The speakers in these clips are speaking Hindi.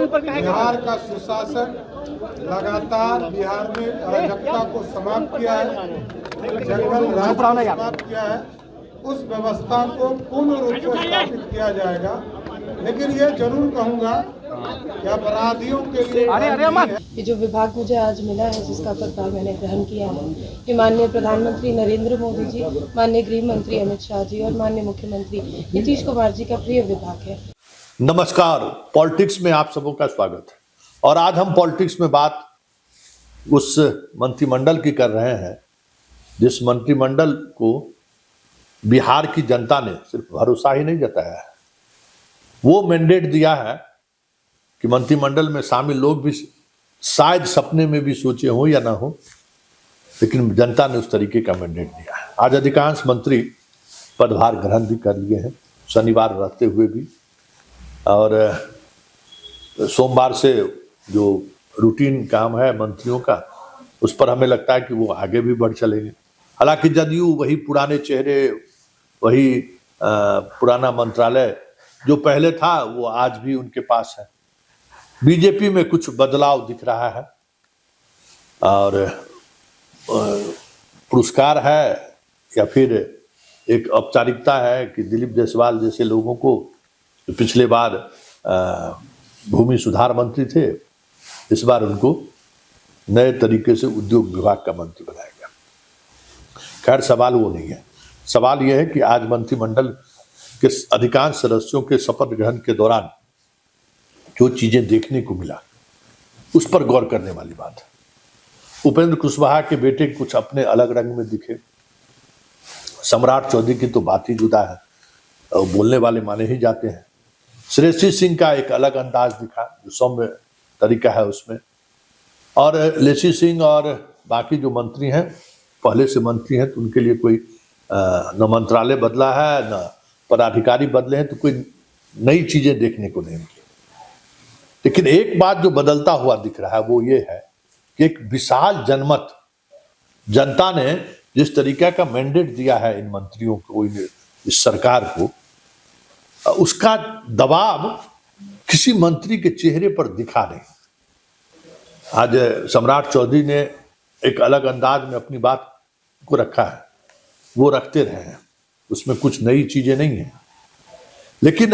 बिहार का सुशासन लगातार बिहार में अराजकता को समाप्त किया है, जंगल राज को समाप्त किया है। उस व्यवस्था को पूर्ण रूप से स्थापित किया जाएगा। लेकिन ये जरूर कहूँगा कि अपराधियों के लिए ये जो विभाग मुझे आज मिला है, जिसका पदभार मैंने ग्रहण किया है, ये माननीय प्रधानमंत्री नरेंद्र मोदी जी, माननीय गृह मंत्री अमित शाह जी और माननीय मुख्यमंत्री नीतीश कुमार जी का प्रिय विभाग है। नमस्कार, पॉलिटिक्स में आप सबों का स्वागत है। और आज हम पॉलिटिक्स में बात उस मंत्रिमंडल की कर रहे हैं जिस मंत्रिमंडल को बिहार की जनता ने सिर्फ भरोसा ही नहीं जताया है, वो मैंडेट दिया है कि मंत्रिमंडल में शामिल लोग भी शायद सपने में भी सोचे हो या ना हो, लेकिन जनता ने उस तरीके का मैंडेट दिया है। आज अधिकांश मंत्री पदभार ग्रहण भी कर लिए हैं, शनिवार रहते हुए भी, और सोमवार से जो रूटीन काम है मंत्रियों का, उस पर हमें लगता है कि वो आगे भी बढ़ चलेंगे। हालांकि जदयू वही पुराने चेहरे, वही पुराना मंत्रालय जो पहले था वो आज भी उनके पास है। बीजेपी में कुछ बदलाव दिख रहा है और पुरस्कार है या फिर एक औपचारिकता है कि दिलीप जायसवाल जैसे लोगों को, पिछले बार भूमि सुधार मंत्री थे, इस बार उनको नए तरीके से उद्योग विभाग का मंत्री बनाया गया। खैर, सवाल वो नहीं है। सवाल यह है कि आज मंत्रिमंडल के अधिकांश सदस्यों के शपथ ग्रहण के दौरान जो चीजें देखने को मिला, उस पर गौर करने वाली बात है। उपेंद्र कुशवाहा के बेटे कुछ अपने अलग रंग में दिखे। सम्राट चौधरी की तो बात ही जुदा है, और बोलने वाले माने ही जाते हैं। श्रेयसी सिंह का एक अलग अंदाज दिखा, जो सौम्य तरीका है उसमें। और लेसी सिंह और बाकी जो मंत्री हैं, पहले से मंत्री हैं, तो उनके लिए कोई न मंत्रालय बदला है न पदाधिकारी बदले हैं, तो कोई नई चीजें देखने को नहीं मिली। लेकिन एक बात जो बदलता हुआ दिख रहा है वो ये है कि एक विशाल जनमत, जनता ने जिस तरीका का मैंडेट दिया है इन मंत्रियों को, इस सरकार को, उसका दबाव किसी मंत्री के चेहरे पर दिखा नहीं। आज सम्राट चौधरी ने एक अलग अंदाज में अपनी बात को रखा है, वो रखते रहे हैं, उसमें कुछ नई चीजें नहीं है। लेकिन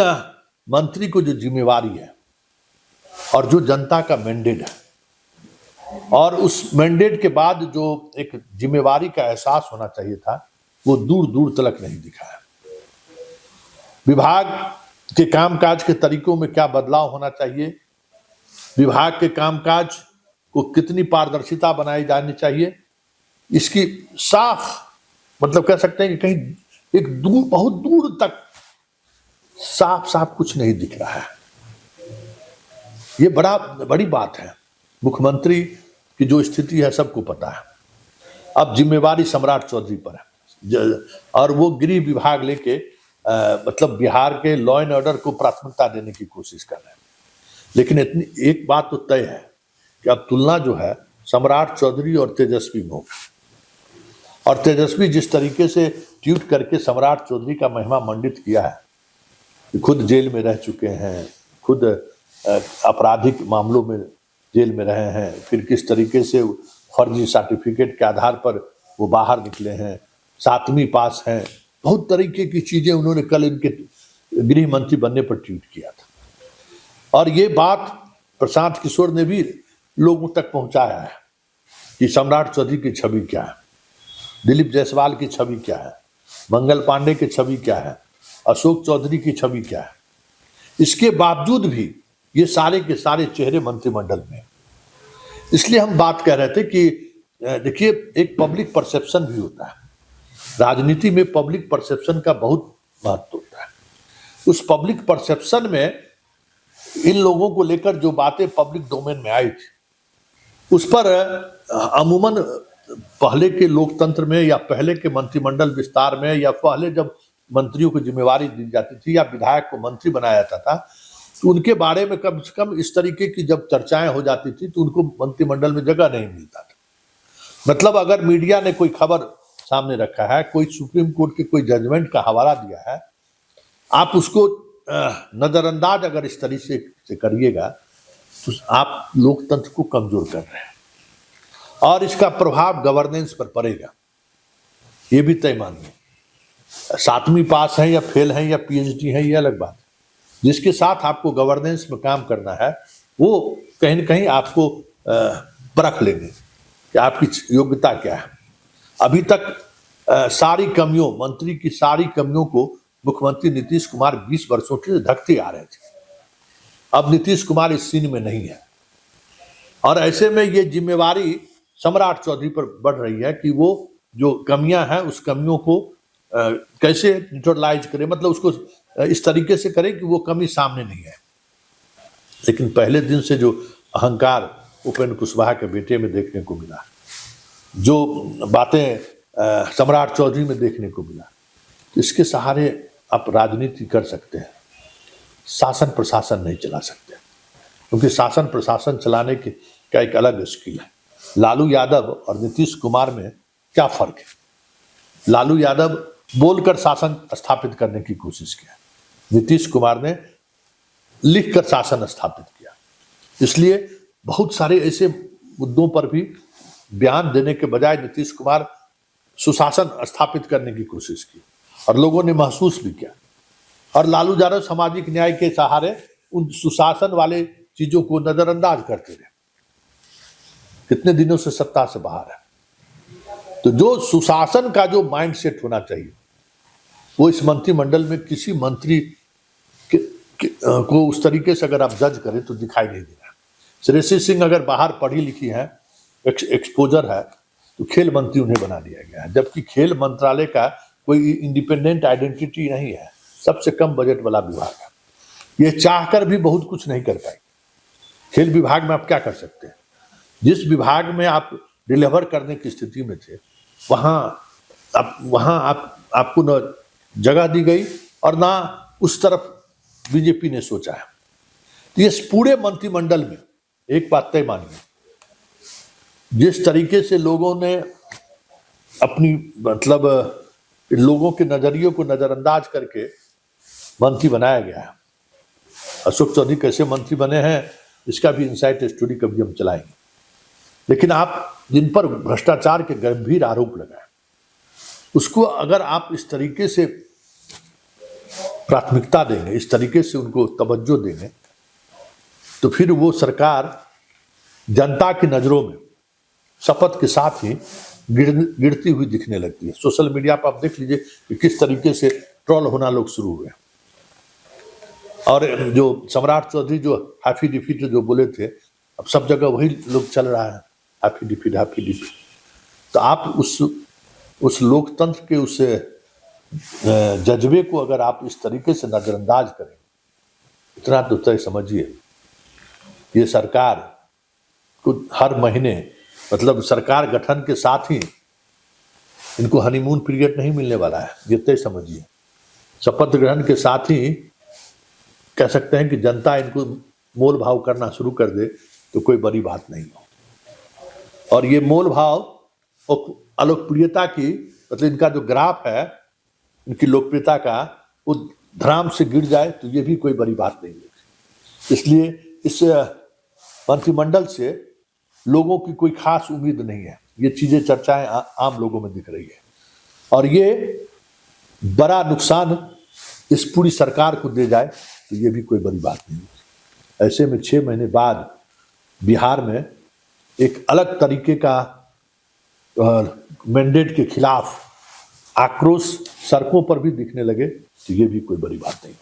मंत्री को जो जिम्मेवारी है और जो जनता का मैंडेट है, और उस मैंडेट के बाद जो एक जिम्मेवारी का एहसास होना चाहिए था, वो दूर दूर तक नहीं दिखा है। विभाग के कामकाज के तरीकों में क्या बदलाव होना चाहिए, विभाग के कामकाज को कितनी पारदर्शिता बनाई जानी चाहिए, इसकी साफ मतलब कह सकते हैं कि कहीं एक दूर, बहुत दूर तक साफ साफ कुछ नहीं दिख रहा है। ये बड़ी बात है। मुख्यमंत्री की जो स्थिति है सबको पता है। अब जिम्मेवारी सम्राट चौधरी पर है, और वो गृह विभाग लेके मतलब बिहार के लॉ एंड ऑर्डर को प्राथमिकता देने की कोशिश कर रहे हैं। लेकिन इतनी एक बात तो तय है कि अब तुलना जो है सम्राट चौधरी और तेजस्वी में होगी। और तेजस्वी जिस तरीके से ट्वीट करके सम्राट चौधरी का महिमा मंडित किया है, खुद जेल में रह चुके हैं, खुद आपराधिक मामलों में जेल में रहे हैं, फिर किस तरीके से फर्जी सर्टिफिकेट के आधार पर वो बाहर निकले हैं, 7वीं पास हैं, बहुत तरीके की चीजें उन्होंने कल इनके गृह मंत्री बनने पर ट्वीट किया था। और ये बात प्रशांत किशोर ने भी लोगों तक पहुंचाया है कि सम्राट चौधरी की छवि क्या है, दिलीप जायसवाल की छवि क्या है, मंगल पांडे की छवि क्या है, अशोक चौधरी की छवि क्या है। इसके बावजूद भी ये सारे के सारे चेहरे मंत्रिमंडल में। इसलिए हम बात कह रहे थे कि देखिए, एक पब्लिक परसेप्शन भी होता है। राजनीति में पब्लिक परसेप्शन का बहुत महत्व होता है। उस पब्लिक परसेप्शन में इन लोगों को लेकर जो बातें पब्लिक डोमेन में आई थी, उस पर अमूमन पहले के लोकतंत्र में या पहले के मंत्रिमंडल विस्तार में या पहले जब मंत्रियों को जिम्मेवारी दी जाती थी या विधायक को मंत्री बनाया जाता था, तो उनके बारे में कम से कम इस तरीके की जब चर्चाएं हो जाती थी तो उनको मंत्रिमंडल में जगह नहीं मिलता था। मतलब अगर मीडिया ने कोई खबर सामने रखा है, कोई सुप्रीम कोर्ट के कोई जजमेंट का हवाला दिया है, आप उसको नजरअंदाज अगर इस तरीके से करिएगा तो आप लोकतंत्र को कमजोर कर रहे हैं और इसका प्रभाव गवर्नेंस पर पड़ेगा, ये भी तय मानिए। 7वीं पास है या फेल है या पीएचडी है, ये अलग बात है। जिसके साथ आपको गवर्नेंस में काम करना है वो कहीं न कहीं आपको परख लेंगे कि आपकी योग्यता क्या है। अभी तक सारी कमियों, मंत्री की सारी कमियों को मुख्यमंत्री नीतीश कुमार 20 वर्षों से ढकते आ रहे थे। अब नीतीश कुमार इस सीन में नहीं है और ऐसे में ये जिम्मेवारी सम्राट चौधरी पर बढ़ रही है कि वो जो कमियां हैं उस कमियों को कैसे न्यूट्रलाइज करे, मतलब उसको इस तरीके से करे कि वो कमी सामने नहीं है। लेकिन पहले दिन से जो अहंकार उपेंद्र कुशवाहा के बेटे में देखने को मिला, जो बातें सम्राट चौधरी में देखने को मिला, तो इसके सहारे आप राजनीति कर सकते हैं, शासन प्रशासन नहीं चला सकते, क्योंकि शासन प्रशासन चलाने का एक अलग स्किल है। लालू यादव और नीतीश कुमार में क्या फर्क है? लालू यादव बोलकर शासन स्थापित करने की कोशिश किया, नीतीश कुमार ने लिखकर शासन स्थापित किया। इसलिए बहुत सारे ऐसे मुद्दों पर भी बयान देने के बजाय नीतीश कुमार सुशासन स्थापित करने की कोशिश की और लोगों ने महसूस भी किया। और लालू यादव सामाजिक न्याय के सहारे उन सुशासन वाले चीजों को नजरअंदाज करते रहे, कितने दिनों से सत्ता से बाहर है। तो जो सुशासन का जो माइंडसेट होना चाहिए वो इस मंत्रिमंडल में किसी मंत्री को उस तरीके से अगर आप जज करें तो दिखाई नहीं दे रहा। श्रेयसी सिंह अगर बाहर पढ़ी लिखी है, एक्सपोजर है, तो खेल मंत्री उन्हें बना दिया गया है, जबकि खेल मंत्रालय का कोई इंडिपेंडेंट आइडेंटिटी नहीं है, सबसे कम बजट वाला विभाग है। ये चाहकर भी बहुत कुछ नहीं कर पाए। खेल विभाग में आप क्या कर सकते हैं? जिस विभाग में आप डिलीवर करने की स्थिति में थे वहां आपको न जगह दी गई और ना उस तरफ बीजेपी ने सोचा है। तो इस पूरे मंत्रिमंडल में एक बात तय मानिए, जिस तरीके से लोगों ने अपनी मतलब लोगों के नजरियों को नजरअंदाज करके मंत्री बनाया गया है। अशोक चौधरी कैसे मंत्री बने हैं इसका भी इनसाइट स्टोरी कभी हम चलाएंगे। लेकिन आप जिन पर भ्रष्टाचार के गंभीर आरोप लगाए, उसको अगर आप इस तरीके से प्राथमिकता देंगे, इस तरीके से उनको तवज्जो देंगे, तो फिर वो सरकार जनता की नजरों में शपथ के साथ ही गिरती हुई दिखने लगती है। सोशल मीडिया पर आप देख लीजिए कि किस तरीके से ट्रोल होना लोग शुरू हुए। और जो सम्राट चौधरी जो हाफी डिफीट जो बोले थे, अब सब जगह वही लोग चल रहा है, हाफी डिफीट हाफी डिफीट। तो आप उस लोकतंत्र के उस जज्बे को अगर आप इस तरीके से नजरअंदाज करें, इतना तो तय समझिए ये सरकार को हर महीने मतलब सरकार गठन के साथ ही इनको हनीमून पीरियड नहीं मिलने वाला है, ये तय समझिए। शपथ ग्रहण के साथ ही कह सकते हैं कि जनता इनको मोल भाव करना शुरू कर दे तो कोई बड़ी बात नहीं हो। और ये मोल भाव और अलोकप्रियता की मतलब इनका जो ग्राफ है इनकी लोकप्रियता का, वो धराम से गिर जाए तो ये भी कोई बड़ी बात नहीं है। इसलिए इस मंत्रिमंडल से लोगों की कोई खास उम्मीद नहीं है। ये चीजें चर्चाएं आम लोगों में दिख रही है और ये बड़ा नुकसान इस पूरी सरकार को दे जाए तो ये भी कोई बड़ी बात नहीं है। ऐसे में 6 महीने बाद बिहार में एक अलग तरीके का मैंडेट के खिलाफ आक्रोश सड़कों पर भी दिखने लगे तो ये भी कोई बड़ी बात नहीं है।